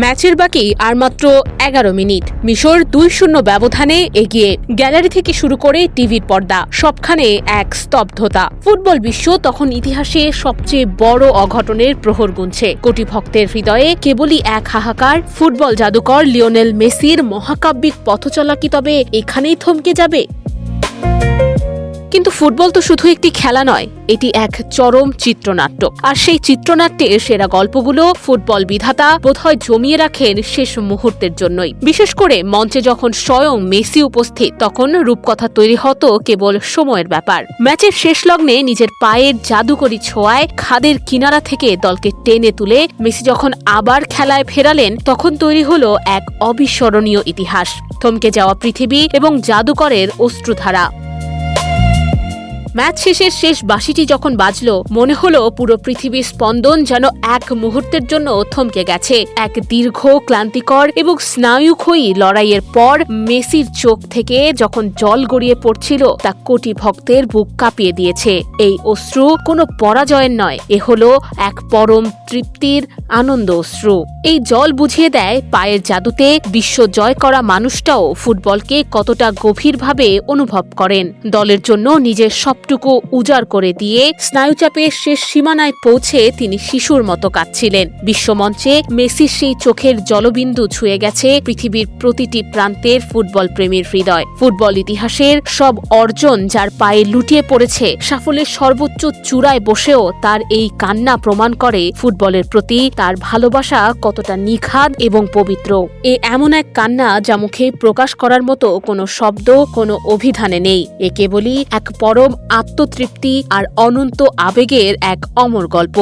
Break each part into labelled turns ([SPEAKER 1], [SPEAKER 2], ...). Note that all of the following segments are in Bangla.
[SPEAKER 1] ম্যাচের বাকি আর মাত্র 11 মিনিট। মিশর 2-0 ব্যবধানে এগিয়ে। গ্যালারি থেকে শুরু করে টিভির পর্দা সবখানে এক স্তব্ধতা। ফুটবল বিশ্ব তখন ইতিহাসে সবচেয়ে বড় অঘটনের প্রহর গুনছে। কোটি ভক্তের হৃদয়ে কেবলই এক হাহাকার, ফুটবল জাদুকর লিওনেল মেসির মহাকাব্যিক পথচলা কি তবে এখানেই থমকে যাবে? কিন্তু ফুটবল তো শুধু একটি খেলা নয়, এটি এক চরম চিত্রনাট্য। আর সেই চিত্রনাট্যের সেরা গল্পগুলো ফুটবল বিধাতা বোধহয় জমিয়ে রাখেন শেষ মুহূর্তের জন্যই। বিশেষ করে মঞ্চে যখন স্বয়ং মেসি উপস্থিত, তখন রূপকথা তৈরি হতো কেবল সময়ের ব্যাপার। ম্যাচের শেষ লগ্নে নিজের পায়ের জাদুকরী ছোঁয়ায় খাদের কিনারা থেকে দলকে টেনে তুলে মেসি যখন আবার খেলায় ফেরালেন, তখন তৈরি হলো এক অবিস্মরণীয় ইতিহাস, থমকে যাওয়া পৃথিবী এবং জাদুকরের অশ্রুধারা। ম্যাচ শেষের শেষ বাঁশিটি যখন বাজল, মনে হলো পুরো পৃথিবীর স্পন্দন যেন এক মুহূর্তের জন্য থমকে গেছে। এক দীর্ঘ, ক্লান্তিকর এবং স্নায়ুক্ষয়ী লড়াইয়ের পর মেসির চোখ থেকে যখন জল গড়িয়ে পড়ছিল, তা কোটি ভক্তের বুক কাঁপিয়ে দিয়েছে। এই অশ্রু কোনো পরাজয়ের নয়, এ হলো এক পরম তৃপ্তির আনন্দ অশ্রু। এই জল বুঝিয়ে দেয় পায়ের জাদুতে বিশ্ব জয় করা মানুষটাও ফুটবলকে কতটা গভীরভাবে অনুভব করেন। দলের জন্য নিজের সবটুকু উজাড় করে দিয়ে স্নায়ুচাপের শেষ সীমানায় পৌঁছে তিনি শিশুর মতো কাঁদছিলেন। বিশ্বমঞ্চে মেসির সেই চোখের জলবিন্দু ছুঁয়ে গেছে পৃথিবীর প্রতিটি প্রান্তের ফুটবল প্রেমীর হৃদয়। ফুটবল ইতিহাসের সব অর্জন যার পায়ে লুটিয়ে পড়েছে, সাফল্যের সর্বোচ্চ চূড়ায় বসেও তার এই কান্না প্রমাণ করে ফুটবলের প্রতি তার ভালোবাসা কতটা নিখাদ এবং পবিত্র। এমন এক কান্না যা মুখে প্রকাশ করার মতো কোনো শব্দ, কোনো অভিধানে নেই। এ কেবলই এক পরম আত্মতৃপ্তি আর অনন্ত আবেগের এক অমর গল্প।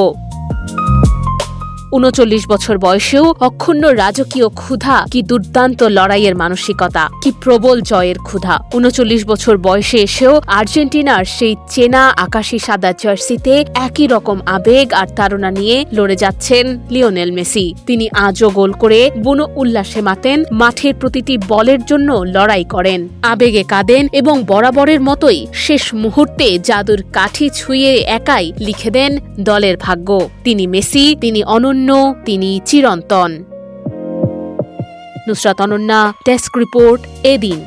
[SPEAKER 1] 39 বছর বয়সেও অক্ষুণ্ণ রাজকীয় ক্ষুধা, কি দুর্দান্ত লড়াইয়ের মানসিকতা, কি প্রবল জয়ের ক্ষুধা। 39 বছর বয়সে এসেও আর্জেন্টিনার সেই চেনা আকাশি সাদা জার্সিতে একই রকম আবেগ আর তাড়না নিয়ে লড়ে যাচ্ছেন লিওনেল মেসি। তিনি আজও গোল করে বুনো উল্লাসে মাতেন, মাঠের প্রতিটি বলের জন্য লড়াই করেন, আবেগে কাঁদেন এবং বরাবরের মতোই শেষ মুহূর্তে জাদুর কাঠি ছুঁয়ে একাই লিখে দেন দলের ভাগ্য। তিনি মেসি, তিনি অনন্য, তিনি চিরন্তন। নুসরাত অনন্যা, ডেস্ক রিপোর্ট, এদিন।